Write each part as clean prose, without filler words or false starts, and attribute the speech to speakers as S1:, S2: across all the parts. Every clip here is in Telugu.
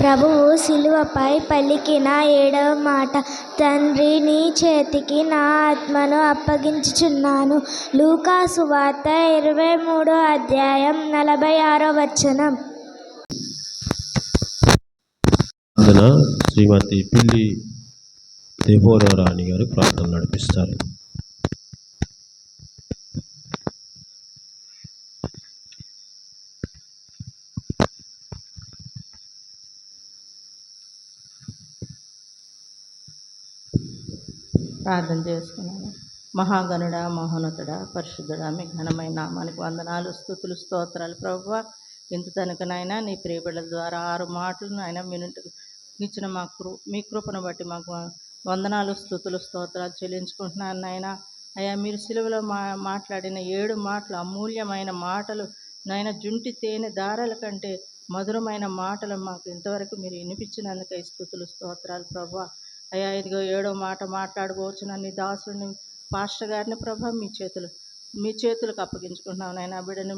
S1: ప్రభువు శిలువపై పలికిన 7వ మాట, తండ్రి నీ చేతికి నా ఆత్మను అప్పగించుచున్నాను. లూకా సువార్త 23వ అధ్యాయం 46వ వచనం.
S2: శ్రీమతి పిల్లి దేవోరా రాణి గారు ప్రార్థన నడిపిస్తారు.
S3: ప్రార్థన చేసుకున్నాను. మహాగణుడా, మహోన్నతుడా, పరిశుద్ధుడా, మీ ఘనమైన నామానికి వందనాలు, స్తుతులు, స్తోత్రాలు. ప్రభువా, ఇంత తనకనైనా నీ ప్రియబిడ్డల ద్వారా 6 మాటలు నాయన వినుటకు ఇచ్చిన మీ కృపను బట్టి మాకు వందనాలు, స్తుతులు, స్తోత్రాలు చెల్లించుకుంటున్నాను నాయన. అయ్యా, మీరు సిలువలో మాట్లాడిన 7 మాటలు అమూల్యమైన మాటలు నాయన, జుంటి తేనె దారాల కంటే మధురమైన మాటలు మాకు ఇంతవరకు మీరు వినిపించినందుకై స్తుతులు, స్తోత్రాలు. ప్రభువా, అయ్యా, ఇదిగో 7వ మాట మాట్లాడుకోవచ్చు నీ దాసుడిని పాస్టర్ గారిని ప్రభా మీ చేతులకు అప్పగించుకుంటున్నాం నాయన. ఆ బిడ్డను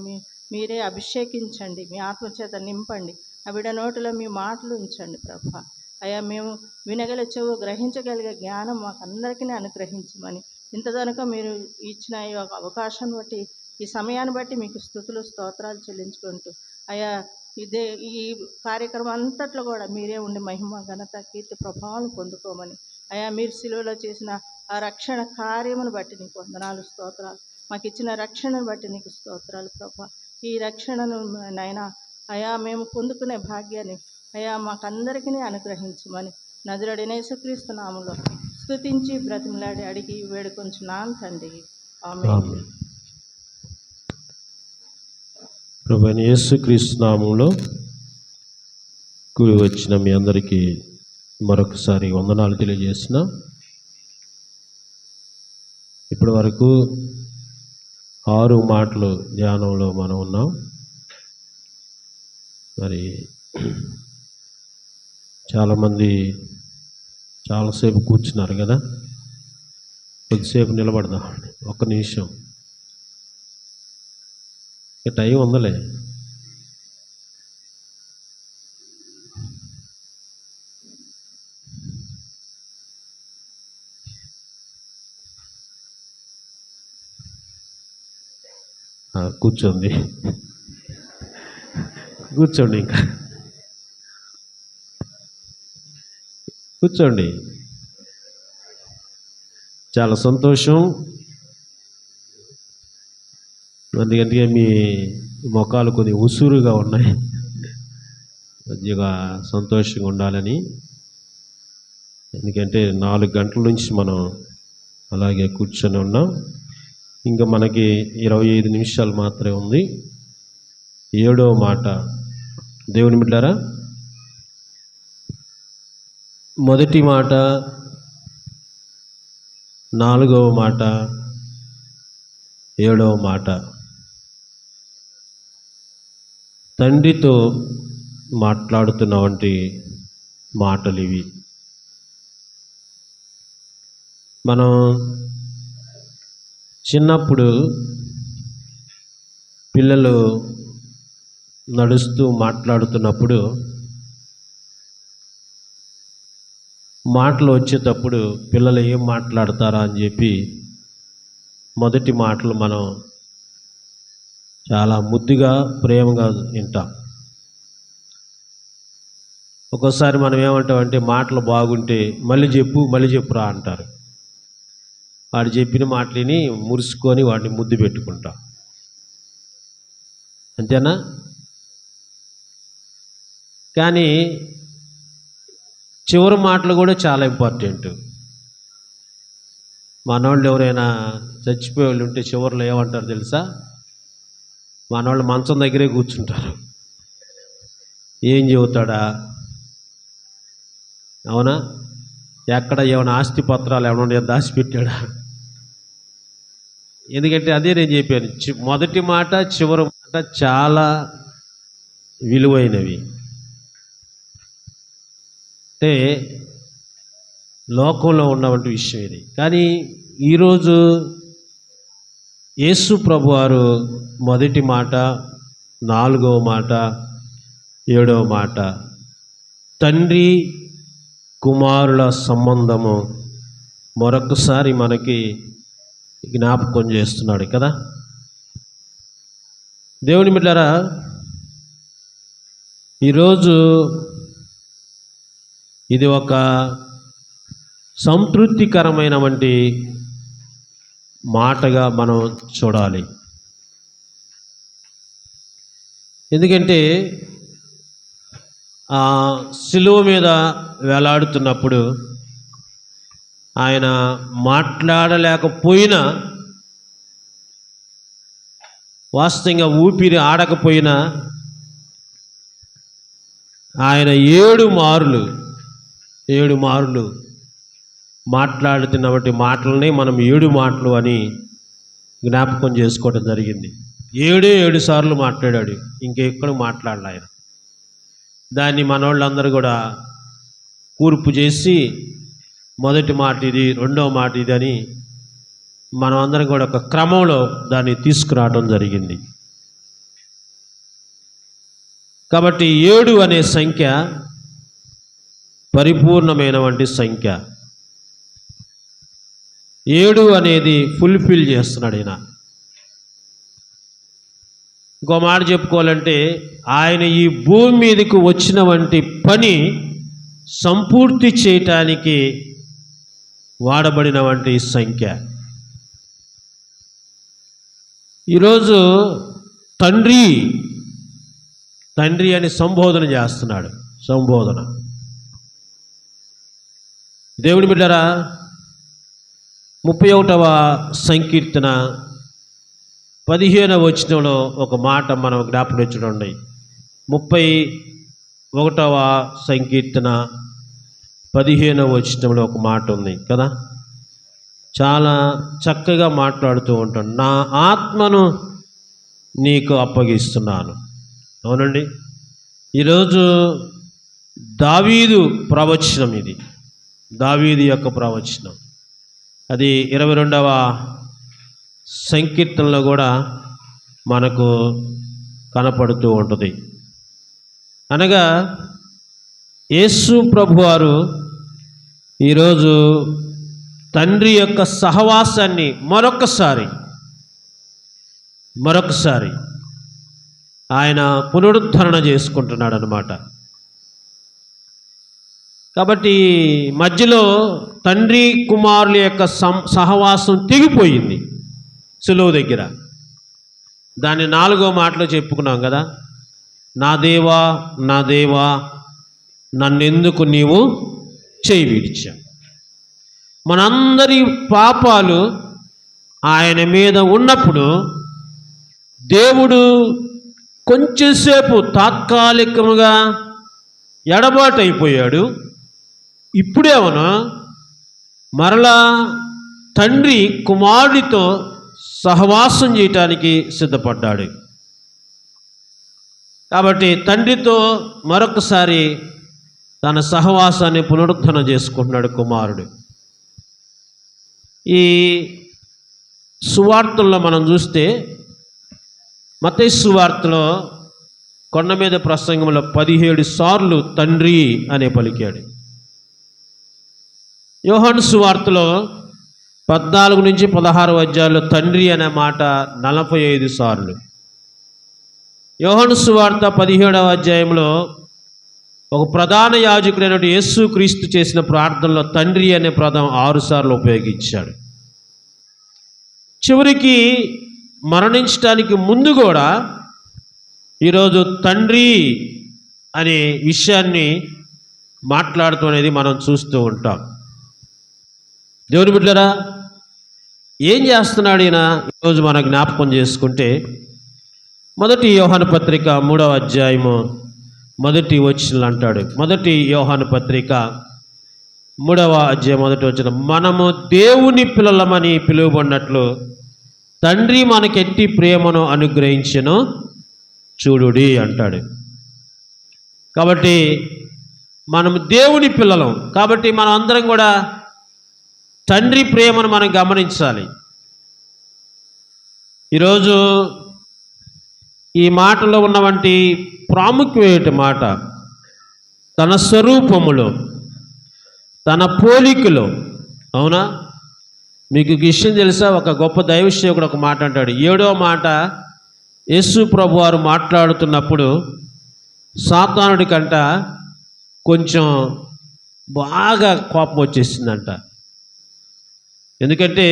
S3: మీరే అభిషేకించండి, మీ ఆత్మచేత నింపండి, ఆ బిడ్డ నోటిలో మీ మాటలు ఉంచండి ప్రభా. అయ్యా, మేము వినగల చెవు, గ్రహించగలిగే జ్ఞానం మాకు అందరికీ అనుగ్రహించమని ఇంతదనక మీరు ఇచ్చిన ఈ అవకాశాన్ని బట్టి, ఈ సమయాన్ని బట్టి మీకు స్తుతులు, స్తోత్రాలు చెల్లించుకుంటూ అయ్యా, ఈ కార్యక్రమం అంతట్లో కూడా మీరే ఉండి మహిమ, ఘనత, కీర్తి, ప్రభావం పొందుకోమని అయ్యా, మీరు సిలువలో చేసిన ఆ రక్షణ కార్యమును బట్టి నీకు వందనాలు, స్తోత్రాలు. మాకు ఇచ్చిన రక్షణను బట్టి నీకు స్తోత్రాలు ప్రభా. ఈ రక్షణను నైనా అయా మేము పొందుకునే భాగ్యాన్ని అయా మాకందరికీ అనుగ్రహించమని నజరుడైన యేసుక్రీస్తు నామములో స్తుతించి బ్రతిమలాడి అడిగి వేడుకొంచున్నాను తండ్రి, ఆమేన్.
S2: ప్రభువైన యేసుక్రీస్తు నామములో కూడి వచ్చిన మీ అందరికీ మరొకసారి వందనాలు తెలియజేసిన. ఇప్పటి వరకు 6 మాటలు ధ్యానంలో మనం ఉన్నాం. మరి చాలామంది చాలాసేపు కూర్చున్నారు కదా, కొద్దిసేపు నిలబడదాం. 1 నిమిషం, టైం ఉందలే. కూర్చోండి, ఇంకా కూర్చోండి. చాలా సంతోషం. ఎందుకంటే మీ ముఖాలు కొద్దిగా ఉసురుగా ఉన్నాయి, కొద్దిగా సంతోషంగా ఉండాలని. ఎందుకంటే 4 గంటల నుంచి మనం అలాగే కూర్చొని ఉన్నాం. ఇంకా మనకి 25 నిమిషాలు మాత్రమే ఉంది. 7వ మాట, దేవుని బిడ్డలారా, మొదటి మాట, 4వ మాట, 7వ మాట తండ్రితో మాట్లాడుతున్న వంటి మాటలు ఇవి. మనం చిన్నప్పుడు పిల్లలు నడుస్తూ మాట్లాడుతున్నప్పుడు మాటలు వచ్చేటప్పుడు పిల్లలు ఏం మాట్లాడతారా అని చెప్పి మొదటి మాటలు మనం చాలా ముద్దుగా, ప్రేమగా వింటాం. ఒక్కోసారి మనం ఏమంటామంటే మాటలు బాగుంటే మళ్ళీ చెప్పురా అంటారు. వాడు చెప్పిన మాటలని మురుసుకొని వాడిని ముద్దు పెట్టుకుంటాం. అంతేనా? కానీ చివరి మాటలు కూడా చాలా ఇంపార్టెంట్. మనోళ్ళు ఎవరైనా చచ్చిపోయే వాళ్ళు ఉంటే చివరిలో ఏమంటారు తెలుసా? మనోళ్ళు మంచం దగ్గరే కూర్చుంటారు. ఏం చెబుతాడా? అవునా? ఎక్కడ ఏమైనా ఆస్తి పత్రాలు ఏమైనా దాచిపెట్టాడా? ఎందుకంటే అదే నేను చెప్పాను, మొదటి మాట చివరి మాట చాలా విలువైనవి. అంటే లోకంలో ఉన్నటువంటి విషయం ఇది. కానీ ఈరోజు యేసు ప్రభువారు మొదటి మాట, 4వ మాట, 7వ మాట తండ్రి కుమారుల సంబంధము మరొకసారి మనకి జ్ఞాపకం చేస్తున్నాడు కదా. దేవుని బిడ్డలారా, ఈరోజు ఇది ఒక సంతృప్తికరమైనటువంటి మాటగా మనం చూడాలి. ఎందుకంటే ఆ శిలువ మీద వేలాడుతున్నప్పుడు ఆయన మాట్లాడలేకపోయినా, వాస్తవంగా ఊపిరి ఆడకపోయినా, ఆయన 7 మారులు మాట్లాడుతున్నటువంటి మాటలని మనం 7 మాటలు అని జ్ఞాపకం చేసుకోవడం జరిగింది. 7 సార్లు మాట్లాడాడు, ఇంకెక్కడ మాట్లాడాలి ఆయన. దాన్ని మనోళ్ళందరూ కూడా కూర్పు చేసి మొదటి మాట ఇది, రెండవ మాట ఇది అని మనం అందరం కూడా ఒక క్రమంలో దాన్ని తీసుకురావడం జరిగింది. కాబట్టి 7 అనే సంఖ్య పరిపూర్ణమైనటువంటి సంఖ్య. 7 అనేది ఫుల్ఫిల్ చేస్తున్నాడు ఆయన. ఇంకో మాట చెప్పుకోవాలంటే, ఆయన ఈ భూమి మీదకు వచ్చినటువంటి పని సంపూర్తి చేయటానికి వాడబడినటువంటి సంఖ్య. ఈరోజు తండ్రి అని సంబోధన చేస్తున్నాడు. సంబోధన. దేవుని బిడ్డరా, 31వ సంకీర్తన 15వ వచనంలో ఒక మాట మనం జ్ఞాపకం ఉండండి. 31వ సంకీర్తన 15వ వచనంలో ఒక మాట ఉంది కదా, చాలా చక్కగా మాట్లాడుతూ ఉంటాడు. నా ఆత్మను నీకు అప్పగిస్తున్నాను. అవునండి, ఈరోజు దావీదు ప్రవచనం, ఇది దావీదు యొక్క ప్రవచనం. అది 22వ సంకీర్తనలో కూడా మనకు కనపడుతూ ఉంటుంది. అనగా యేసు ప్రభువారు ఈరోజు తండ్రి యొక్క సహవాసాన్ని మరొకసారి ఆయన పునరుద్ధరణ చేసుకుంటున్నాడు అన్నమాట. కాబట్టి మధ్యలో తండ్రి కుమారుల యొక్క సహవాసం తెగిపోయింది సులువ దగ్గర. దాన్ని 4వ మాటలో చెప్పుకున్నాం కదా, నా దేవా నా దేవా నన్నెందుకు నీవు చేయి విడిచావు. మనందరి పాపాలు ఆయన మీద ఉన్నప్పుడు దేవుడు కొంచెంసేపు తాత్కాలికంగా ఎడబాటు అయిపోయాడు. ఇప్పుడేమన్నా మరలా తండ్రి కుమారుడితో సహవాసం చేయటానికి సిద్ధపడ్డాడు. కాబట్టి తండ్రితో మరొకసారి తన సహవాసాన్ని పునరుద్ధరణ చేసుకుంటున్నాడు కుమారుడు. ఈ సువార్తల్లో మనం చూస్తే, మత్తయి సువార్తలో కొండ మీద ప్రసంగంలో 17 సార్లు తండ్రి అనే పలికాడు. యోహాను సువార్తలో 14 నుంచి 16 అధ్యాయాల్లో తండ్రి అనే మాట 45 సార్లు. యోహాను సువార్త 17వ అధ్యాయంలో ఒక ప్రధాన యాజకుడైన యేసు క్రీస్తు చేసిన ప్రార్థనలో తండ్రి అనే పదం 6 సార్లు ఉపయోగించాడు. చివరికి మరణించడానికి ముందు కూడా ఈరోజు తండ్రి అనే విషయాన్ని మాట్లాడుతూ అనేది మనం చూస్తూ ఉంటాం. దేవుని బిడ్డలారా, ఏం చేస్తున్నాడు ఈయన ఈరోజు మనం జ్ఞాపకం చేసుకుంటే, మొదటి యోహాను పత్రిక 3వ అధ్యాయము మొదటి వచనం అంటాడు. మొదటి యోహాను పత్రిక 3వ అధ్యాయం మొదటి వచనం, మనము దేవుని పిల్లలమని పిలువబడినట్లు తండ్రి మనకెట్టి ప్రేమను అనుగ్రహించెను చూడుడి అంటాడు. కాబట్టి మనము దేవుని పిల్లలం. కాబట్టి మనం అందరం కూడా తండ్రి ప్రేమను మనం గమనించాలి. ఈరోజు ఈ మాటలో ఉన్నటువంటి ప్రాముఖ్యమైన మాట, తన స్వరూపములో, తన పోలికలో. అవునా? మీకు ఈ విషయం తెలుసా? ఒక గొప్ప దైవసేవకుడు ఒక మాట అంటాడు. 7వ మాట యేసు ప్రభు వారు మాట్లాడుతున్నప్పుడు సాతానుడి కంట కొంచెం బాగా కోపం వచ్చేసిందంట. ఎందుకంటే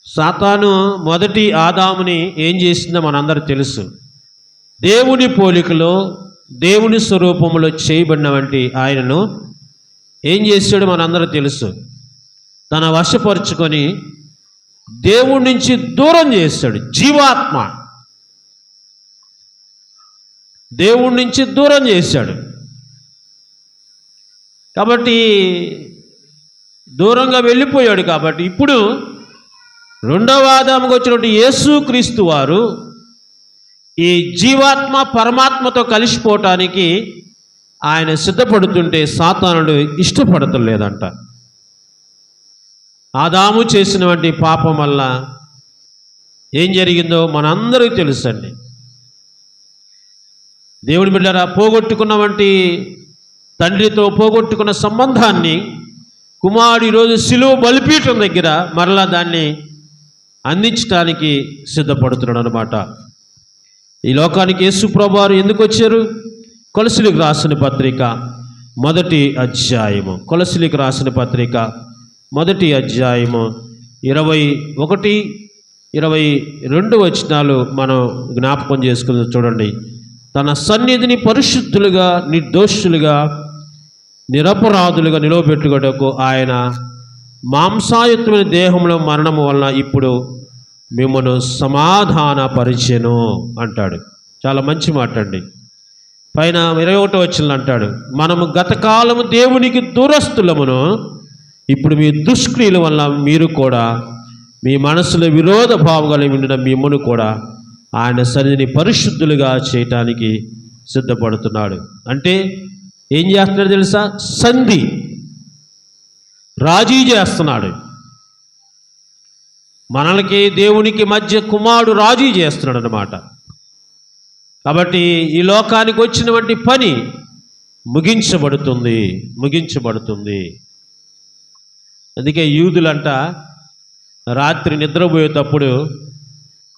S2: సాతాను మొదటి ఆదాముని ఏం చేసిందో మనందరూ తెలుసు. దేవుని పోలికలో, దేవుని స్వరూపంలో చేయబడిన వంటి ఆయనను ఏం చేశాడు మనందరూ తెలుసు. తన వశపరుచుకొని దేవుడి నుంచి దూరం చేస్తాడు. జీవాత్మ దేవుడి నుంచి దూరం చేశాడు. కాబట్టి దూరంగా వెళ్ళిపోయాడు. కాబట్టి ఇప్పుడు రెండవ ఆదాముకు వచ్చినటువంటి యేసుక్రీస్తు వారు ఈ జీవాత్మ పరమాత్మతో కలిసిపోవటానికి ఆయన సిద్ధపడుతుంటే సాతానుడు ఇష్టపడటం లేదంట. ఆదాము చేసినటువంటి పాపం వల్ల ఏం జరిగిందో మనందరికీ తెలుసండి. దేవుని బిడ్డలారా, పోగొట్టుకున్నవంటి తండ్రితో పోగొట్టుకున్న సంబంధాన్ని కుమారుడు ఈరోజు శిలువ బలిపీఠం దగ్గర మరలా దాన్ని అందించడానికి సిద్ధపడుతున్నాడు అన్నమాట. ఈ లోకానికి యేసు ప్రభువారు ఎందుకు వచ్చారు? కొలసీలకు రాసిన పత్రిక 1వ అధ్యాయము, కొలసీలకు రాసిన పత్రిక 1వ అధ్యాయము 21, 22 వచనాలు మనం జ్ఞాపకం చేసుకుని చూడండి. తన సన్నిధిని పరిశుద్ధులుగా, నిర్దోషులుగా, నిరపరాధులుగా నిలవబెట్టుటకు ఆయన మాంసాయుతమైన దేహంలో మరణము వలన ఇప్పుడు మిమ్మను సమాధానపరిచెను అంటాడు. చాలా మంచి మాట అండి. పైన 21వ వచనం అంటాడు, మనము గతకాలము దేవునికి దూరస్తులమును, ఇప్పుడు మీ దుష్క్రియల వల్ల మీరు కూడా మీ మనసులో విరోధ భావం కలిగి ఉండిన మిమ్మను కూడా ఆయన సన్నిధిని పరిశుద్ధులుగా చేయటానికి సిద్ధపడుతున్నాడు. అంటే ఏం చేస్తున్నాడు తెలుసా? సంధి, రాజీ చేస్తున్నాడు. మనలకి దేవునికి మధ్య కుమారుడు రాజీ చేస్తున్నాడు అన్నమాట. కాబట్టి ఈ లోకానికి వచ్చినటువంటి పని ముగించబడుతుంది. అందుకే యూదులంట రాత్రి నిద్రపోయేటప్పుడు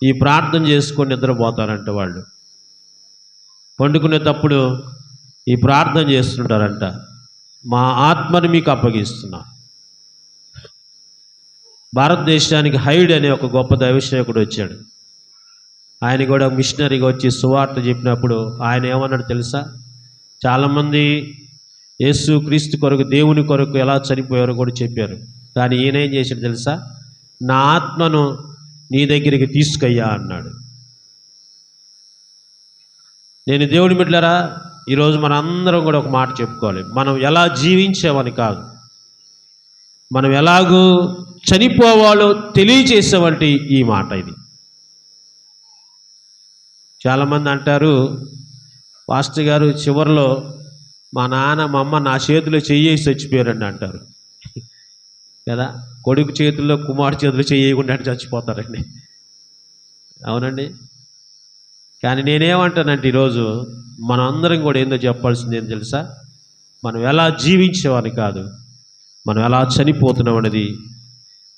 S2: ఈ ప్రార్థన చేసుకొని నిద్రపోతారంట. వాళ్ళు పండుకునేటప్పుడు ఈ ప్రార్థన చేస్తుంటారంట, మా ఆత్మని మీకు అప్పగిస్తున్నా. భారతదేశానికి హైడ్ అనే ఒక గొప్ప దైవసేవకుడు వచ్చాడు. ఆయన కూడా మిషనరీగా వచ్చి సువార్త చెప్పినప్పుడు ఆయన ఏమన్నాడు తెలుసా? చాలామంది యేసు క్రీస్తు కొరకు, దేవుని కొరకు ఎలా చనిపోయారో కూడా చెప్పారు. కానీ ఈయన ఏం చేశాడు తెలుసా? నా ఆత్మను నీ దగ్గరికి తీసుకయ్యా అన్నాడు. నేను దేవుని బిడ్డలారా, ఈరోజు మన అందరం కూడా ఒక మాట చెప్పుకోవాలి. మనం ఎలా జీవించామని కాదు, మనం ఎలాగూ చనిపోవాలో తెలియచేసేవంటి ఈ మాట ఇది. చాలామంది అంటారు, పాస్టర్ గారు చివరిలో మా నాన్న మా అమ్మ నా చేతిలో చెయ్యేసి చచ్చిపోయారండి అంటారు కదా. కొడుకు చేతుల్లో కుమారుడు చేతులు చేయకుండా చచ్చిపోతారండి. అవునండి. కానీ నేనేమంటానంటే ఈరోజు మనం అందరం కూడా ఏందో చెప్పాల్సింది ఏం తెలుసా? మనం ఎలా జీవించేవాని కాదు, మనం ఎలా చనిపోతున్నాం అనేది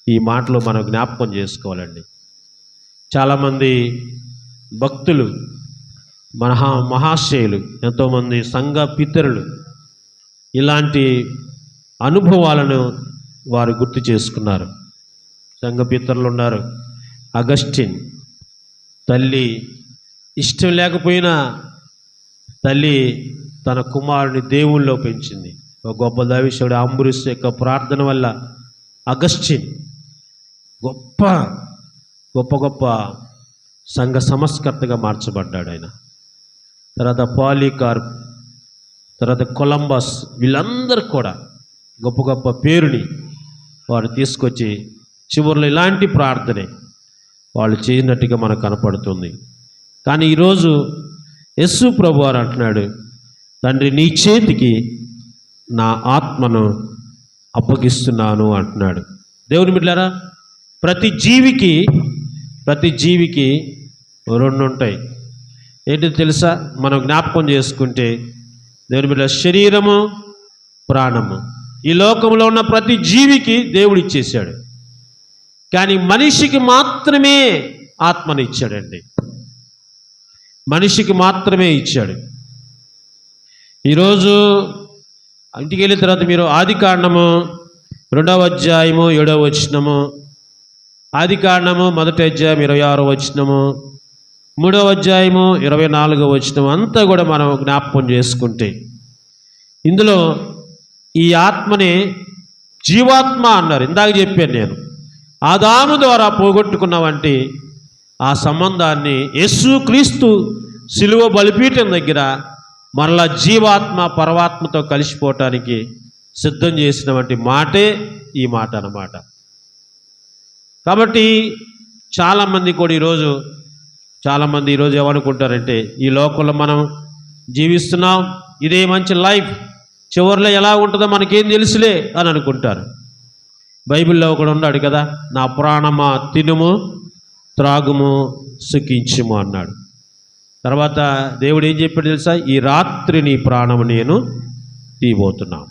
S2: ఈ మాటలో మనం జ్ఞాపకం చేసుకోవాలండి. చాలామంది భక్తులు, మహాశయులు, ఎంతోమంది సంఘ పితరులు ఇలాంటి అనుభవాలను వారు గుర్తు చేసుకున్నారు. సంఘ పితరులు ఉన్నారు. అగస్టిన్ తల్లి ఇష్టం లేకపోయినా తల్లి తన కుమారుని దేవుళ్ళలో పెంచింది. ఒక గొప్ప దైవసేవకుడు అంబురిస్ యొక్క ప్రార్థన వల్ల అగస్టిన్ గొప్ప గొప్ప గొప్ప సంఘ సంస్కర్తగా మార్చబడ్డాడు ఆయన. తర్వాత పాలికార్ప్, తర్వాత కొలంబస్, వీళ్ళందరూ కూడా గొప్ప గొప్ప పేరుని వారు తీసుకొచ్చి చివరిలో ఇలాంటి ప్రార్థనే వాళ్ళు చేయనట్టుగా మనకు కనపడుతుంది. కానీ ఈరోజు యేసు ప్రభు వారు అంటున్నాడు, తండ్రి నీ చేతికి నా ఆత్మను అప్పగిస్తున్నాను అంటున్నాడు. దేవుని బిడ్డలారా, ప్రతి జీవికి రెండు ఉంటాయి. ఏంటో తెలుసా? మనం జ్ఞాపకం చేసుకుంటే దేవుని బిడ్డ, శరీరము, ప్రాణము, ఈ లోకంలో ఉన్న ప్రతి జీవికి దేవుడు ఇచ్చేశాడు. కానీ మనిషికి మాత్రమే ఆత్మను ఇచ్చాడండి. మనిషికి మాత్రమే ఇచ్చాడు. ఈరోజు ఇంటికి వెళ్ళిన తర్వాత మీరు ఆదికాండము 2వ అధ్యాయము 7వ వచనము, ఆదికాండము 1వ అధ్యాయం 26వ వచనము, 3వ అధ్యాయము 24వ వచనం అంతా కూడా మనం జ్ఞాపకం చేసుకుంటే ఇందులో ఈ ఆత్మనే జీవాత్మ అన్నారు. ఇందాక చెప్పాను నేను, ఆదాము ద్వారా పోగొట్టుకున్న వంటి ఆ సంబంధాన్ని యేసుక్రీస్తు శిలువ బలిపీఠం దగ్గర మరలా జీవాత్మ పరమాత్మతో కలిసిపోవటానికి సిద్ధం చేసినటువంటి మాటే ఈ మాట అన్నమాట. కాబట్టి చాలామంది ఈరోజు ఏమనుకుంటారంటే, ఈ లోకంలో మనం జీవిస్తున్నాం, ఇదే మంచి లైఫ్, చివరిలో ఎలా ఉంటుందో మనకేం తెలుసులే అని అనుకుంటారు. బైబిల్లో ఒకడు ఉన్నాడు కదా, నా ప్రాణమా తినుము త్రాగుము సుఖించుము అన్నాడు. తర్వాత దేవుడు ఏం చెప్పాడు తెలుసా? ఈ రాత్రి నీ ప్రాణము నేను తీయబోతున్నాను.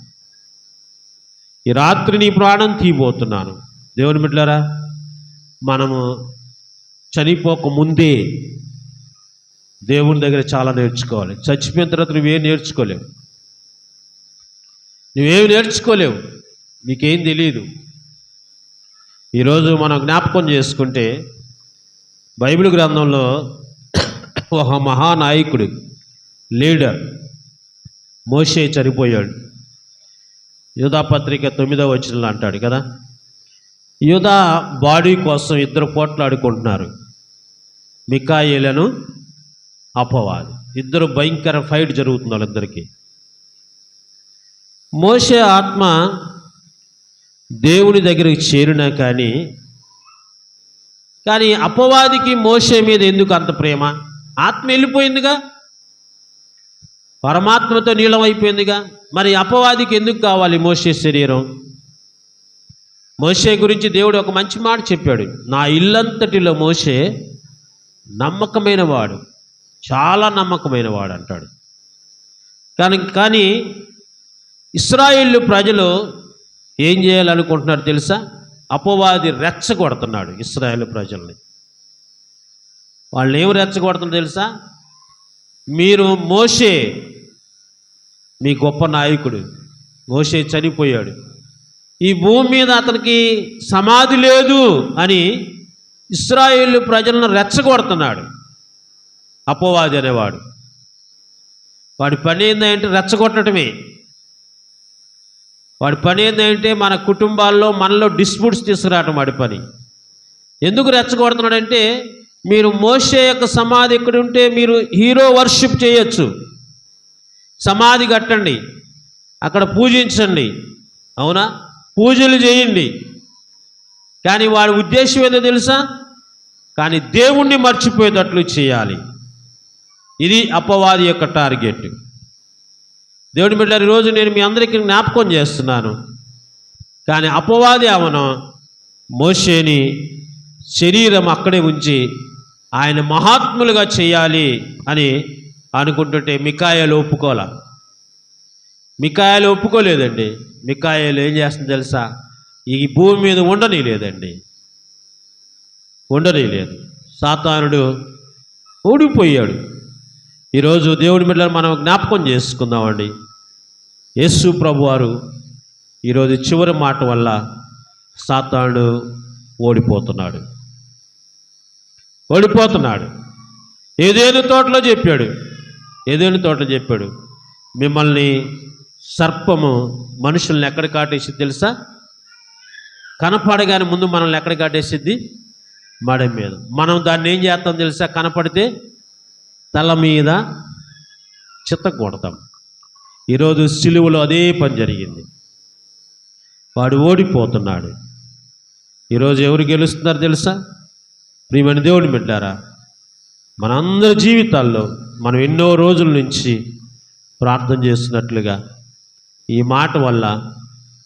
S2: ఈ రాత్రి నీ ప్రాణం తీయబోతున్నాను. దేవుని బిడ్డలారా, మనము చనిపోక ముందే దేవుని దగ్గర చాలా నేర్చుకోవాలి. చచ్చిపోయిన తర్వాత నువ్వేం నేర్చుకోలేవు, నీకేం తెలియదు. ఈరోజు మనం జ్ఞాపకం చేసుకుంటే బైబిల్ గ్రంథంలో ఒక మహానాయకుడు, లీడర్ మోషే చనిపోయాడు. యూదా పత్రిక 9వ వచనంలో అంటాడు కదా, యూదా బాడీ కోసం ఇద్దరు పోట్లాడుకుంటున్నారు, మికాయేలను అపవాది. ఇద్దరు భయంకర ఫైట్ జరుగుతుంది వాళ్ళిద్దరికి. మోషే ఆత్మ దేవుని దగ్గరికి చేరినా కానీ అపవాదికి మోషే మీద ఎందుకు అంత ప్రేమ? ఆత్మ వెళ్ళిపోయిందిగా, పరమాత్మతో నీలమైపోయిందిగా. మరి అపవాదికి ఎందుకు కావాలి మోషే శరీరం? మోషే గురించి దేవుడు ఒక మంచి మాట చెప్పాడు, నా ఇల్లంతటిలో మోషే నమ్మకమైన వాడు, చాలా నమ్మకమైన వాడు అంటాడు. కానీ ఇశ్రాయేలు ప్రజలు ఏం చేయాలనుకుంటున్నారు తెలుసా? అపవాది రెచ్చగొడుతున్నాడు ఇశ్రాయేలు ప్రజల్ని. వాళ్ళని ఏమి రెచ్చగొడుతున్నారు తెలుసా? మీరు మోషే మీ గొప్ప నాయకుడు, మోషే చనిపోయాడు, ఈ భూమి మీద అతనికి సమాధి లేదు అని ఇశ్రాయేలు ప్రజలను రెచ్చగొడుతున్నాడు అపవాది అనేవాడు. వాడి పని ఏంటంటే రెచ్చగొట్టడమే. వాడి పని ఏంటంటే మన కుటుంబాల్లో మనలో డిస్ప్యూట్స్ తీసుకురావటం వాడి పని. ఎందుకు రెచ్చగొడుతున్నాడంటే, మీరు మోషే యొక్క సమాధి ఎక్కడ ఉంటే మీరు హీరో వర్షిప్ చేయొచ్చు, సమాధి కట్టండి, అక్కడ పూజించండి, అవునా, పూజలు చేయండి. కానీ వాడి ఉద్దేశం ఏదో తెలుసా? కానీ దేవుణ్ణి మర్చిపోయేటట్లు చేయాలి. ఇది అపవాది యొక్క టార్గెట్. దేవుని బిడ్డలారా, ఈరోజు నేను మీ అందరికీ జ్ఞాపకం చేస్తున్నాను. కానీ అపవాది అవను మోషేని శరీరం అక్కడే ఉంచి ఆయన మహాత్ములుగా చేయాలి అని అనుకుంటుంటే మికాయేలు ఒప్పుకోలేదండి. మికాయేలు ఏం చేస్తుంది తెలుసా? ఈ భూమి మీద ఉండనీయలేదు. సాతానుడు ఓడిపోయాడు. ఈరోజు దేవుని బిడ్డలను మనం జ్ఞాపకం చేసుకుందామండి. యేసు ప్రభువారు ఈరోజు చివరి మాట వల్ల సాతానుడు ఓడిపోతున్నాడు. ఏదేను తోటలో చెప్పాడు, మిమ్మల్ని సర్పము మనుషుల్ని ఎక్కడ కాటేసిద్ది తెలుసా? కనపడగానే ముందు మనల్ని ఎక్కడ కాటేసిద్ది? మడ మీద. మనం దాన్ని ఏం చేస్తాం తెలుసా? కనపడితే తల మీద చిత్త కొడతాం. ఈరోజు సిలువలో అదే పని జరిగింది. వాడు ఓడిపోతున్నాడు. ఈరోజు ఎవరు గెలుస్తున్నారు తెలుసా? ప్రియమైన దేవుని బిడ్డారా, మనందరి జీవితాల్లో మనం ఎన్నో రోజుల నుంచి ప్రార్థన చేస్తున్నట్లుగా ఈ మాట వల్ల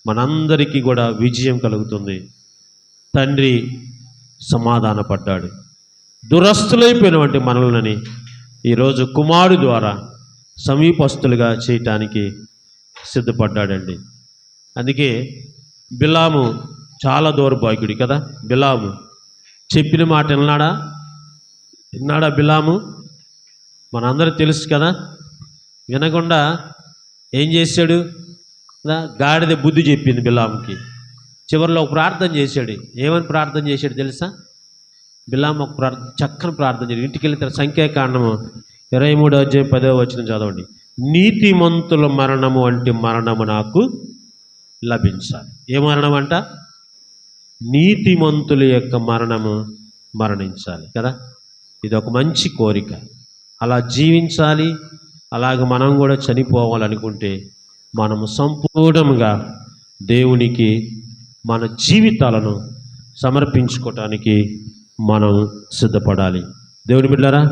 S2: మనందరికీ కూడా విజయం కలుగుతుంది. తండ్రి సమాధానపడ్డాడు. దురస్తులైపోయినటువంటి మనల్ని ఈరోజు కుమారుడు ద్వారా సమీపస్తులుగా చేయటానికి సిద్ధపడ్డాడండి. అందుకే బిలాము చాలా దౌర్భాగ్యుడు కదా. బిలాము చెప్పిన మాట విన్నాడా బిలాము? మనందరూ తెలుసు కదా. వినకుండా ఏం చేశాడు? గాడిద బుద్ధి చెప్పింది బిలాముకి. చివరిలో ఒక ప్రార్థన చేశాడు. ఏమని ప్రార్థన చేశాడు తెలుసా? బిలాము ఒక చక్కని ప్రార్థన చేశాడు. ఇంటికి వెళ్ళిన సంఖ్యాకాండము 23వ అధ్యాయం 10వ వచనం చదవండి. నీతిమంతుల మరణము వంటి మరణము నాకు లభించాలి. ఏ మరణం అంట? నీతిమంతుల యొక్క మరణము మరణించాలి కదా. ఇది ఒక మంచి కోరిక. అలా జీవించాలి. అలాగ మనం కూడా చనిపోవాలనుకుంటే మనము సంపూర్ణంగా దేవునికి మన జీవితాలను సమర్పించుకోవటానికి మనం సిద్ధపడాలి. దేవుని బిడ్డలారా,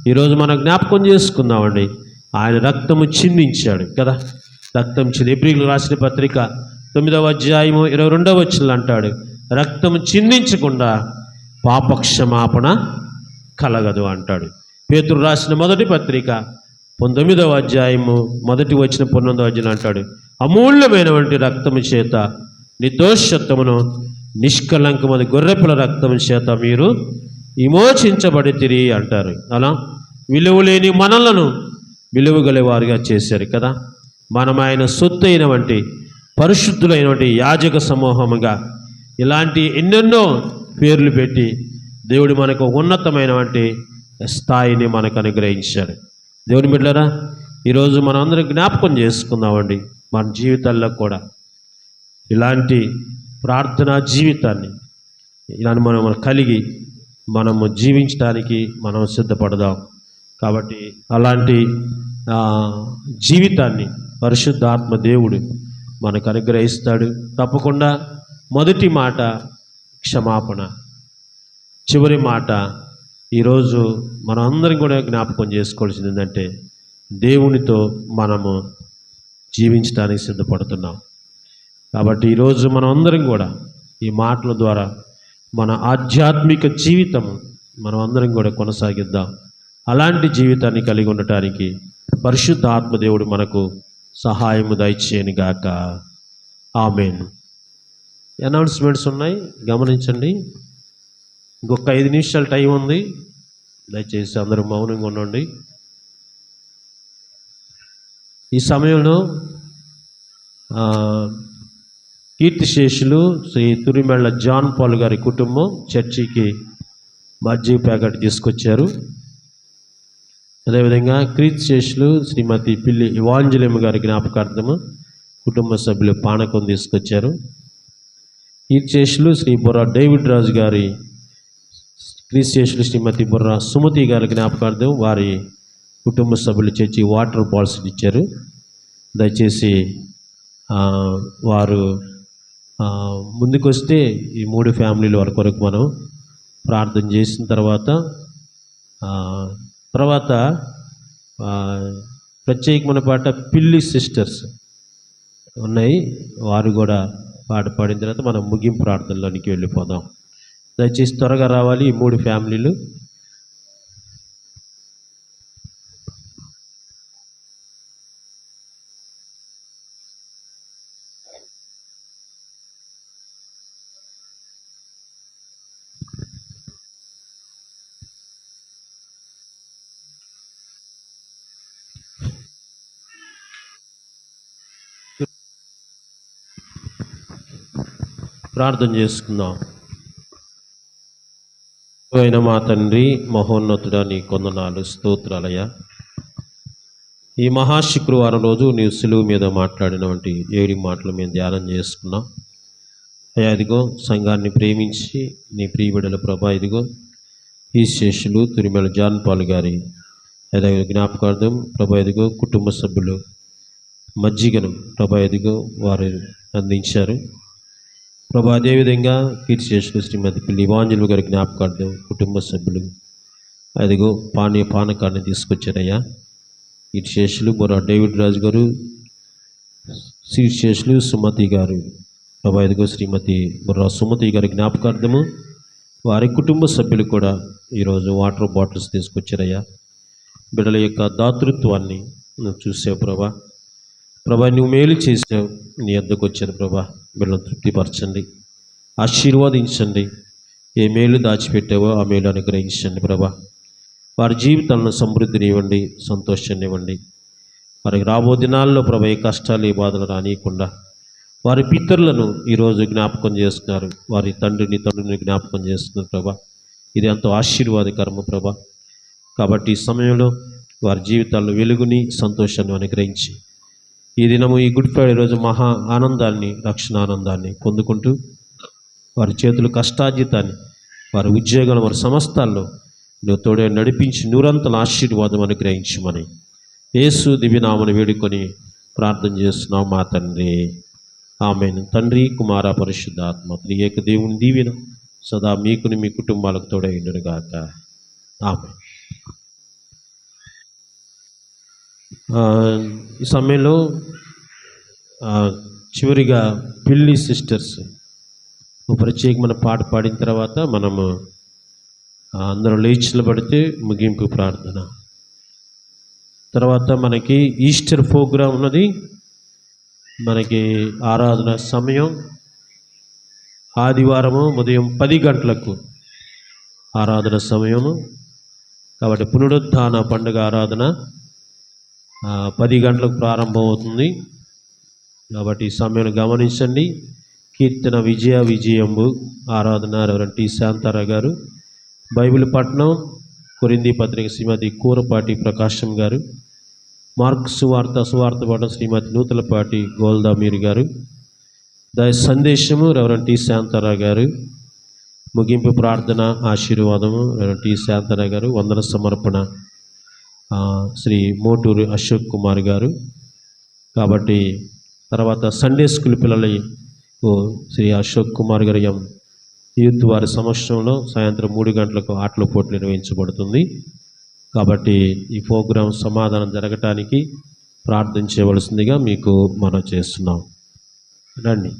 S2: ఈరోజు మనం జ్ఞాపకం చేసుకుందామండి. ఆయన రక్తము చిందించాడు కదా. రక్తం హెబ్రీయులకు రాసిన పత్రిక 9వ అధ్యాయము 22వ వచనంలో అంటాడు, రక్తము చిందించకుండా పాపక్షమాపణ కలగదు అంటాడు. పేతురు రాసిన మొదటి పత్రిక 19వ అధ్యాయము 1వ వచనం 19వ వచనం అంటాడు, అమూల్యమైనటువంటి రక్తము చేత నిర్దోషత్వమును నిష్కలంకమైన గొర్రెపిల్ల రక్తము చేత మీరు విమోచించబడితిరి అంటారు. అలా విలువ లేని మనలను విలువ గలవారుగా చేశారు కదా. మనం ఆయన సొత్తు అయినటువంటి పరిశుద్ధులైనటువంటి యాజక సమూహముగా ఇలాంటి ఎన్నెన్నో పేర్లు పెట్టి దేవుడు మనకు ఉన్నతమైనటువంటి స్థాయిని మనకు అనుగ్రహించాడు. దేవుని బిడ్డలారా, ఈరోజు మనం అందరం జ్ఞాపకం చేసుకుందామండి. మన జీవితాల్లో కూడా ఇలాంటి ప్రార్థనా జీవితాన్ని ఇలాంటి మనం కలిగి మనము జీవించడానికి మనం సిద్ధపడదాం. కాబట్టి అలాంటి జీవితాన్ని పరిశుద్ధాత్మ దేవుడు మనకు అనుగ్రహిస్తాడు. తప్పకుండా మొదటి మాట క్షమాపణ, చివరి మాట ఈరోజు మనం అందరం కూడా జ్ఞాపకం చేసుకోవాల్సింది ఏంటంటే దేవునితో మనము జీవించడానికి సిద్ధపడుతున్నాం. కాబట్టి ఈరోజు మనం అందరం కూడా ఈ మాటల ద్వారా మన ఆధ్యాత్మిక జీవితం మనం అందరం కూడా కొనసాగిద్దాం. అలాంటి జీవితాన్ని కలిగి ఉండటానికి పరిశుద్ధ ఆత్మదేవుడు మనకు సహాయము దయచేయను గాక. ఆమేన్. అనౌన్స్మెంట్స్ ఉన్నాయి, గమనించండి. ఇంకొక 5 నిమిషాలు టైం ఉంది. దయచేసి అందరూ మౌనంగా ఉండండి. ఈ సమయంలో కీర్తిశేషులు శ్రీ తురిమెళ్ళ జాన్ పాల్ గారి కుటుంబం చర్చికి మజ్జిగ ప్యాకెట్ తీసుకొచ్చారు. అదేవిధంగా కీర్తిశేషులు శ్రీమతి పిల్లి ఇవాంజలిమ్మ గారి జ్ఞాపకార్థము కుటుంబ సభ్యులు పానకం తీసుకొచ్చారు. కీర్తిశేషులు శ్రీ బొర్రా డేవిడ్ రాజు గారి, కీర్తిశేషులు శ్రీమతి బొర్రా సుమతి గారి జ్ఞాపకార్థం వారి కుటుంబ సభ్యులు చర్చి వాటర్ బాల్స్ ఇచ్చారు. దయచేసి వారు ముందుకు వస్తే ఈ 3 ఫ్యామిలీల వారి కొరకు మనం ప్రార్థన చేసిన తర్వాత ప్రత్యేకమైన పాట పిల్లి సిస్టర్స్ ఉన్నాయి, వారు కూడా పాట పాడిన తర్వాత మనం ముగింపు ప్రార్థనలోనికి వెళ్ళిపోదాం. దయచేసి త్వరగా రావాలి ఈ 3 ఫ్యామిలీలు. ప్రార్థన చేసుకుందాం. అయిన మా తండ్రి మహోన్నతుడా, నీ కొందనాలు, స్తోత్రాలయ్యా. ఈ మహాశుక్రవారం రోజు నీవు సిలువు మీద మాట్లాడినటువంటి 7 మాటలు మేము ధ్యానం చేసుకున్నాం అయ్యా. ఇదిగో సంఘాన్ని ప్రేమించి నీ ప్రియబిడ్డల ప్రభా, ఇదిగో ఈ శేషులు తురిమెల జాన్ పాల్ గారి అదే జ్ఞాపకార్థం ప్రభా, ఇదిగో కుటుంబ సభ్యులు మజ్జిగను ప్రభా, ఇదిగో వారు అందించారు ప్రభా. అదేవిధంగా కీర్తిశేషులు శ్రీమతి పిల్లి ఇవాంజలి గారి జ్ఞాపకార్థం కుటుంబ సభ్యులు అదిగో పానకాన్ని తీసుకొచ్చారయ్యా. కీర్తిశేషులు బొర్రా డేవిడ్ రాజు గారు, కీర్తిశేషులు సుమతి గారు ప్రభా, ఇదిగో శ్రీమతి బొర్రా సుమతి గారి జ్ఞాపకార్థము వారి కుటుంబ సభ్యులు కూడా ఈరోజు వాటర్ బాటిల్స్ తీసుకొచ్చారయ్యా. బిడ్డల యొక్క దాతృత్వాన్ని నువ్వు చూసావు ప్రభా. ప్రభా నువ్వు మేలు చేసావు. నీ వద్దకు వచ్చాను ప్రభా. వీళ్ళని తృప్తిపరచండి, ఆశీర్వదించండి. ఏ మేలు దాచిపెట్టావో ఆ మేలు అనుగ్రహించండి ప్రభా. వారి జీవితాలను సమృద్ధినివ్వండి, సంతోషాన్నివ్వండి. వారికి రాబో దినాల్లో ప్రభా ఏ కష్టాలు ఏ బాధలు రానియకుండా వారి పితరులను ఈరోజు జ్ఞాపకం చేస్తున్నారు. వారి తండ్రిని జ్ఞాపకం చేస్తున్నారు ప్రభా. ఇది ఎంతో ఆశీర్వాదకరము ప్రభా. కాబట్టి ఈ సమయంలో వారి జీవితాల్లో వెలుగుని సంతోషాన్ని అనుగ్రహించి ఈ దినము ఈ గుడ్ ఫ్రైడే రోజు మహా ఆనందాన్ని, రక్షణ ఆనందాన్ని పొందుకుంటూ వారి చేతులు కష్టార్జితాన్ని, వారి ఉద్యోగాలు, వారి సమస్తాల్లో నువ్వు తోడే నడిపించి నూరంతల ఆశీర్వాదం అనుగ్రహించమని యేసు దివ్యనామను వేడుకొని ప్రార్థన చేస్తున్నాం మా తండ్రి. ఆమేన్. తండ్రి, కుమార, పరిశుద్ధాత్మ త్రియేక దేవుని దీవెన సదా మీకుని మీ కుటుంబాలకు తోడైండును గాక. ఆమేన్. ఈ సమయంలో చివరిగా పిల్లి సిస్టర్స్ ఒక ప్రత్యేకమైన పాట పాడిన తర్వాత మనము అందరూ లేచి నిలబడితే ముగింపు ప్రార్థన. తర్వాత మనకి ఈస్టర్ ప్రోగ్రాం ఉన్నది. మనకి ఆరాధన సమయం ఆదివారము ఉదయం 10 గంటలకు ఆరాధన సమయము. కాబట్టి పునరుత్థాన పండుగ ఆరాధన 10 గంటలకు ప్రారంభమవుతుంది. కాబట్టి ఈ సమయం గమనించండి. కీర్తన విజయంబు ఆరాధన రెవరెండ్ టి శాంతారావు గారు, బైబిల్ పట్నం కొరింథీ పత్రిక శ్రీమతి కూరపాటి ప్రకాశం గారు, మార్క్ సువార్త పట్నం శ్రీమతి నూతలపాటి గోల్దామీర్ గారు, సందేశము రెవరెండ్ టి శాంతారావు గారు, ముగింపు ప్రార్థన ఆశీర్వాదము రెవరెండ్ టి శాంతారావు గారు, వందన సమర్పణ శ్రీ మోటూరు అశోక్ కుమార్ గారు. కాబట్టి తర్వాత సండే స్కూల్ పిల్లలు శ్రీ అశోక్ కుమార్ గారి యూత్ వారి సమక్షంలో సాయంత్రం 3 గంటలకు ఆటల పోటీలు నిర్వహించబడుతుంది. కాబట్టి ఈ ప్రోగ్రాం సమాధానం జరగటానికి ప్రార్థించవలసిందిగా మీకు మనం చేస్తున్నాం. రండి.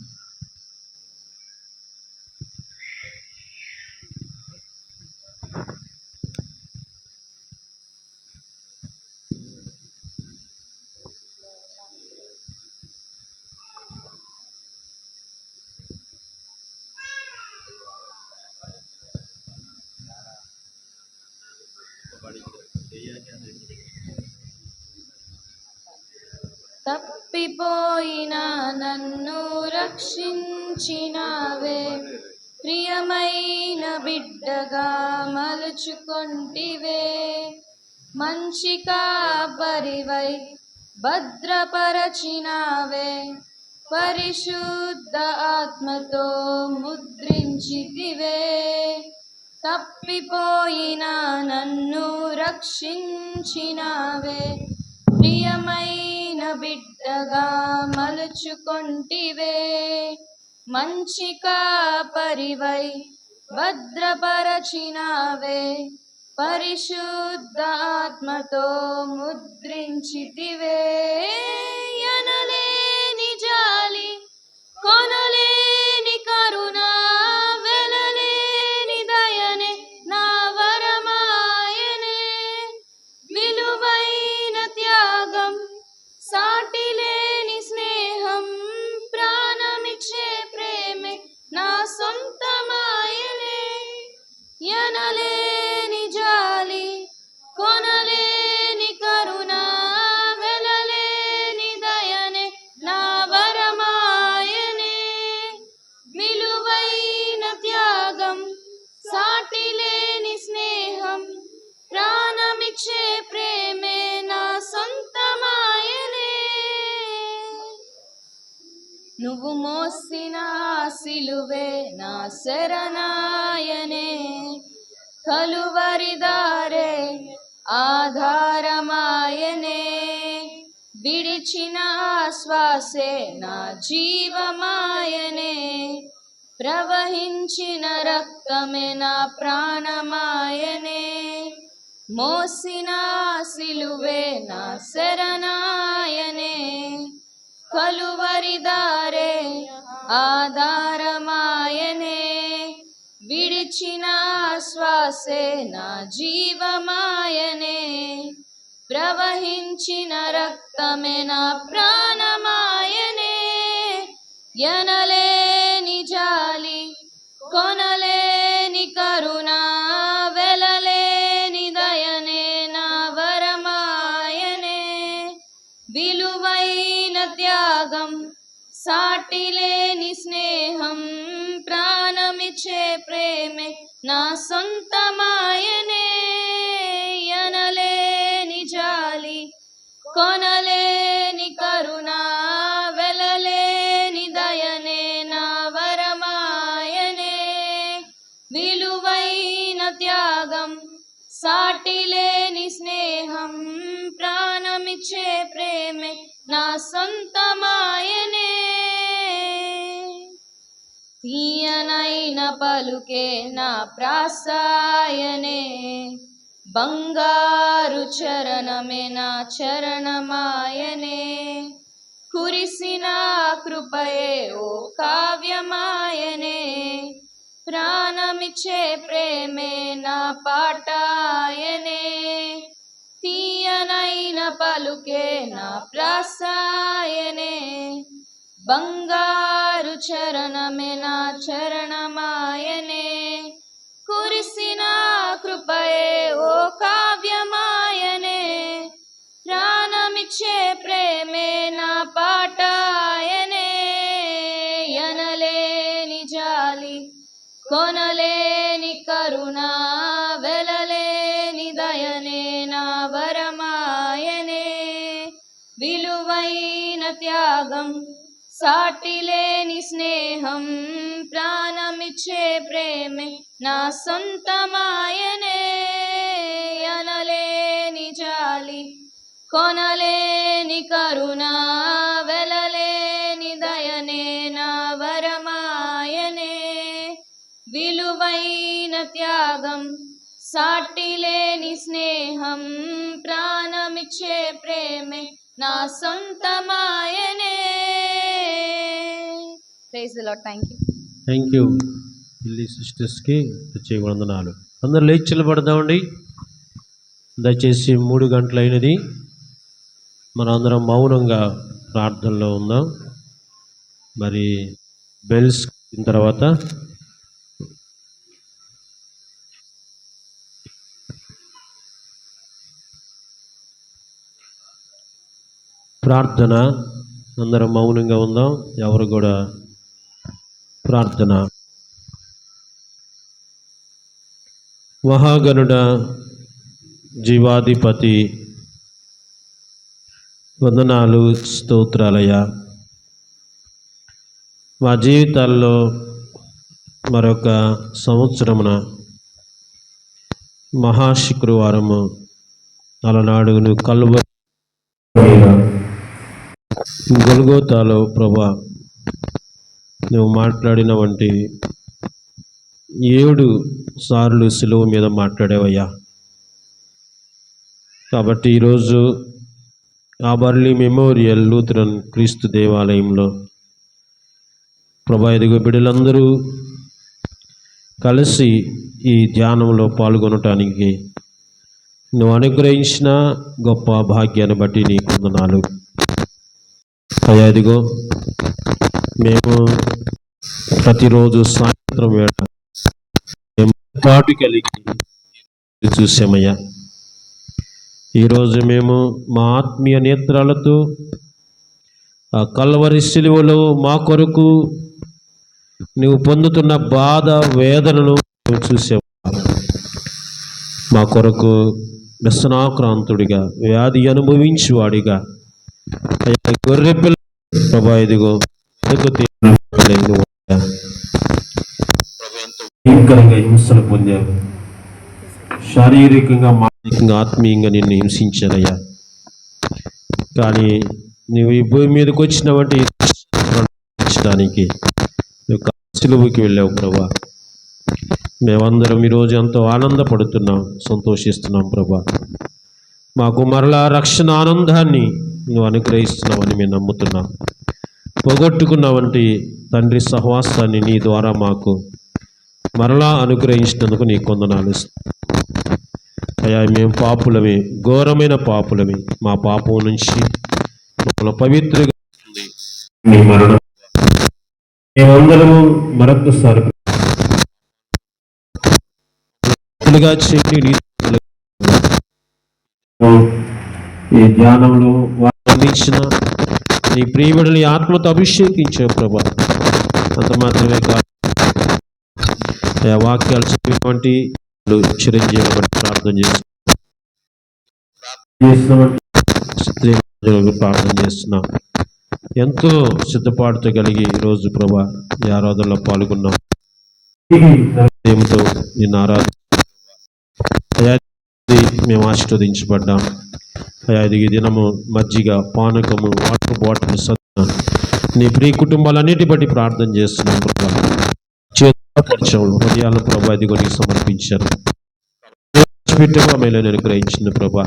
S4: తప్పిపోయిన నన్ను రక్షించినావే, ప్రియమైన బిడ్డగా మలుచుకొంటివే. మంచి కాపరివై భద్రపరచినావే, పరిశుద్ధ ఆత్మతో ముద్రించితివే. తప్పిపోయిన నన్ను రక్షించినావే, ప్రియమైన బిడ్డగా మలుచుకొంటివే. మంచి కాపరివై భద్రపరచినావే, పరిశుద్ధ ఆత్మతో ముద్రించితివే. ఎనలేని జాలి, కొనలేని కరుణ, వెలలేని దయనే నా వరమాయనే. విలువైన త్యాగం, సాటిలేని స్నేహం, ప్రాణమిచ్చే ప్రేమే నా సొంతమాయనే. ఎనలేని జాలి, కొనలేని కరుణ, వెలలేని దయనే నా వరమాయనే. విలువైన త్యాగం, సాటిలేని స్నేహం, ప్రాణమిచ్చే ప్రేమే నా సొంతమాయనే. నువ్వు మోసిన సిలువే నా శరణాయనే, కలువరి దారే ఆధారమాయనే. విడిచిన శ్వాసే నా జీవమాయనే, ప్రవహించిన రక్తమే నా ప్రాణమాయనే. మోసిన సిలువే నా శరణాయనే, కలువరి దారే ఆధారమాయనే. విడిచిన శ్వాసే నా జీవమాయనే, ప్రవహించిన రక్తమే నా ప్రాణమాయనే. ఎనలేని జాలి, కొనలేని కరుణ, వెలలేని దయనే నా వరమాయనే. విలువైన త్యాగం, సాటిలేని స్నేహం, ప్రాణమిచ్చే ప్రేమే నా సొంతమాయనే. ఎనలేని జాలి, కొనలేని కరుణ, వెలలేని దయనే నా వరమాయనే. విలువైన త్యాగం, సాటిలేని స్నేహం, ప్రాణమిచ్చే ప్రేమే నా సొంతమాయనే. తీయనైన పలుకే నా ప్రాసాయనే. బంగారు చరణమే నా చరణమాయనే. కురిసిన కృపయే ఓ కావ్యమాయనే. ప్రాణమిచ్చే ప్రేమే నా పాటాయనే. తీయనైన పలుకే నా ప్రాసాయనే. బంగారు చరణమే నా చరణమాయనే. కురిసిన కృపయే ఓ కావ్యమాయనే. ప్రాణమిచ్చే ప్రేమే నా పాటాయనే. ఎనలేని జాలి, కొనలేని కరుణ, వెలలేని దయనే నా వరమాయనే. విలువైన త్యాగం, సాటిలేని స్నేహం, ప్రాణమిచ్చే ప్రేమే నా సొంతమాయనే. అనలేని జాలి, కొనలేని కరుణ, వెలలేని దయనే నా వరమాయనే. విలువైన త్యాగం, సాటిలేని స్నేహం, ప్రాణమిచ్చే ప్రేమే నా సొంతమాయనే. Praise the lord. Thank you.
S2: Thank you. పిల్లి సిస్టర్స్కి ప్రత్యేక వందనాలు. అందరు లేచి నిలబడదామండి. దయచేసి 3 గంటలైనది. మనందరం మౌనంగా ప్రార్థనలో ఉందాం. మరి బెల్స్ తర్వాత ప్రార్థన. అందరం మౌనంగా ఉందాం. ఎవరు కూడా ప్రార్థన. మహాగణుడ, జీవాధిపతి, వందనాలు, స్తోత్రాలయ. మా జీవితాల్లో మరొక సంవత్సరమున మహాశుక్రవారము అలనాడు నువ్వు కల్వరి గొల్గోతాలో ప్రభా నువ్వు మాట్లాడిన వంటి 7 సార్లు సిలువ మీద మాట్లాడేవయ్యా. కాబట్టి ఈరోజు ఆబర్లీ మెమోరియల్ లూథరన్ క్రీస్తు దేవాలయంలో ప్రభా ఇదిగో బిడ్డలందరూ కలిసి ఈ ధ్యానంలో పాల్గొనటానికి నువ్వు అనుగ్రహించిన గొప్ప భాగ్యాన్ని బట్టి నీకు వందనాలు అయ్యా. ఇదిగో మేము ప్రతిరోజు సాయంత్రం వేళ మేము పాటు కలిగి చూసామయ్యా. ఈరోజు మేము మా ఆత్మీయ నేత్రాలతో ఆ కల్వరి శిలువలో మా కొరకు నువ్వు పొందుతున్న బాధ వేదనను చూసాము. మా కొరకు వ్యసనాక్రాంతుడిగా, వ్యాధి అనుభవించేవాడిగా గొర్రెపిల్ల ప్రభా ఇదిగో భయంకరంగా హింసలు పొందావు. శారీరకంగా, మానసికంగా, ఆత్మీయంగా నిన్ను హింసించారయ్యా. కానీ నువ్వు ఈ భూమి మీదకి వచ్చినవంటి హింసించడానికి నువ్వు సిలువకి వెళ్ళావు ప్రభా. మేమందరం ఈరోజు ఎంతో ఆనందపడుతున్నాం, సంతోషిస్తున్నాం ప్రభా. మాకు మరలా రక్షణ ఆనందాన్ని నువ్వు అనుగ్రహిస్తున్నావని మేము నమ్ముతున్నాం. పోగొట్టుకున్నావంటి తండ్రి సహవాసాన్ని నీ ద్వారా మాకు మరలా అనుగ్రహించినందుకు నీకు వందనాలు. అయ్యా మేము పాపులమే, ఘోరమైన పాపులమే. మా పాపం నుంచి మమ్మల్ని పవిత్రగా మీ మరణం మేమందరము మరొకసారి చేయండి. ఈ ధ్యానంలో వారు అందించిన నీ ప్రియబిడ్డని ఆత్మతో అభిషేకించే ప్రభా. అంత మాత్రమే కాదు, వాక్యాలు చెప్పినటువంటి చిరంజీవి ప్రార్థన చేస్తున్నాం. ఎంతో సిద్ధపాటుతో కలిగి ఈరోజు ప్రభా ఈ ఆరాధనలో పాల్గొన్నాం. ఏమితో నిన్ను ఆరాధన మేము ఆశీర్వదించబడ్డాం. ఈ దినము మజ్జిగ, పానకము, వాటర్ బాటిల్ సత్తా నీ ప్రియ కుటుంబాలన్నిటి బట్టి ప్రార్థన చేస్తున్నాం ప్రభా. చేతపరచంలో హృదయాలను ప్రభా ఇదిగో నీకు సమర్పించారు. మేము అనుగ్రహించింది ప్రభా.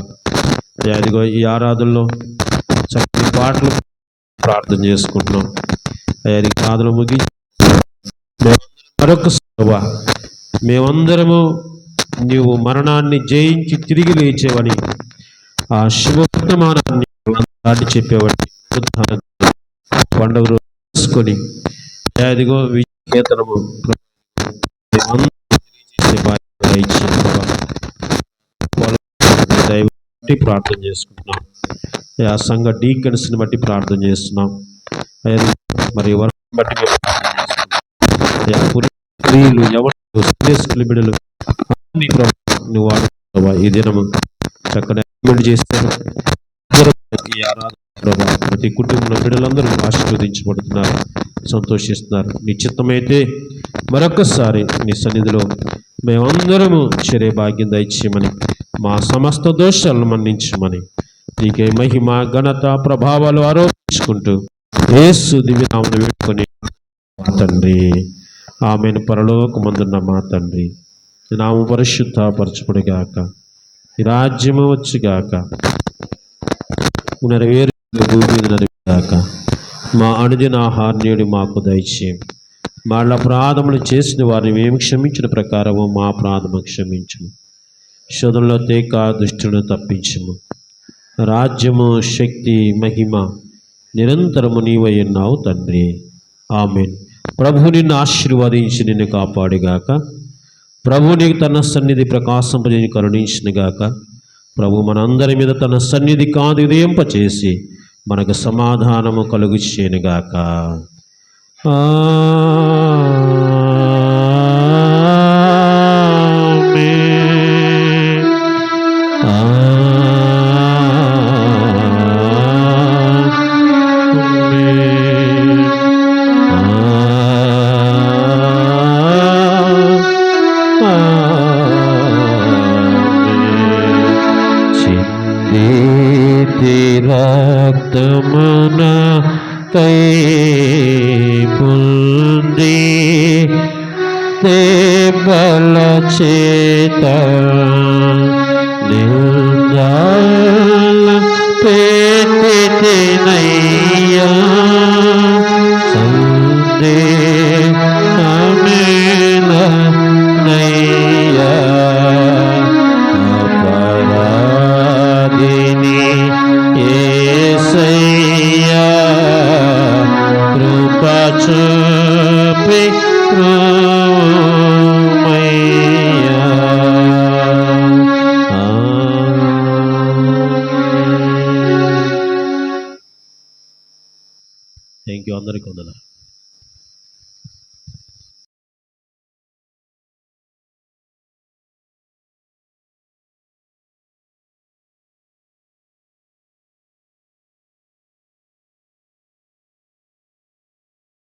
S2: ఇదిగో ఈ ఆరాధనలో చక్కటి పాటలు ప్రార్థన చేసుకుంటున్నాం. అది ఆరాధన ముగి మరొక ప్రభా మేమందరము నీవు మరణాన్ని జయించి తిరిగి లేచేవని ఆ శుభవర్తమానాన్ని దాటి చెప్పేవాడి పండుగ రోజుకొని అదిగో విజేతనము ప్రార్థన చేసుకుంటున్నాం. ఆ సంఘ డీకన్స్ని బట్టి ప్రార్థన చేస్తున్నాం. మరి వర్షం బట్టి స్త్రీలు, ఎవరు బిడ్డలు నువ్వు వాడు ఈ దినము చక్కగా చేస్తారు. ప్రతి కుటుంబంలో బిడ్డలందరూ ఆశీర్వదించబడుతున్నారు, సంతోషిస్తున్నారు. నీ చిత్తమైతే మరొకసారి నీ సన్నిధిలో మేమందరము చేరే భాగ్యం దయచేయమని, మా సమస్త దోషాలను మన్నించమని నీకే మహిమ, ఘనత, ప్రభావాలు ఆరోపించుకుంటూ యేసు దివ్యనామమున వేడుకొని తండ్రి ఆమెను. పరలోకమందున్న మా తండ్రి, నామము పరిశుద్ధపరచబడుగాక, ఈ రాజ్యము వచ్చుగాక, నెరవేరు భూమి మీద నెరవేరుగాక. మా అనుదిన ఆహార్యుడు మాకు దయచేయం. వాళ్ళ అపరాధములు చేసిన వారిని మేము క్షమించిన ప్రకారము మా అపరాధము క్షమించుము. శోధనలో తేక దుష్టులను తప్పించుము. రాజ్యము, శక్తి, మహిమ నిరంతరము నీవై ఉన్నావు తండ్రి. ఆమేన్. ప్రభు నిన్ను ఆశీర్వదించి నిన్ను కాపాడుగాక. ప్రభు నీకు తన సన్నిధి ప్రకాశింపజేసి కరుణించునుగాక. ప్రభు మనందరి మీద తన సన్నిధి కాంతింపచేసి మనకు సమాధానము కలుగు చేయనుగాక. రక్తమున కై పుంది బల చేత నిందాల పెట్టినయ్యా సందే అమేన నయ్యా అపరాధిని యేసయ్యా కృప చూపి కృమయ్యా. Thank you. అందరికీ వందనాలు.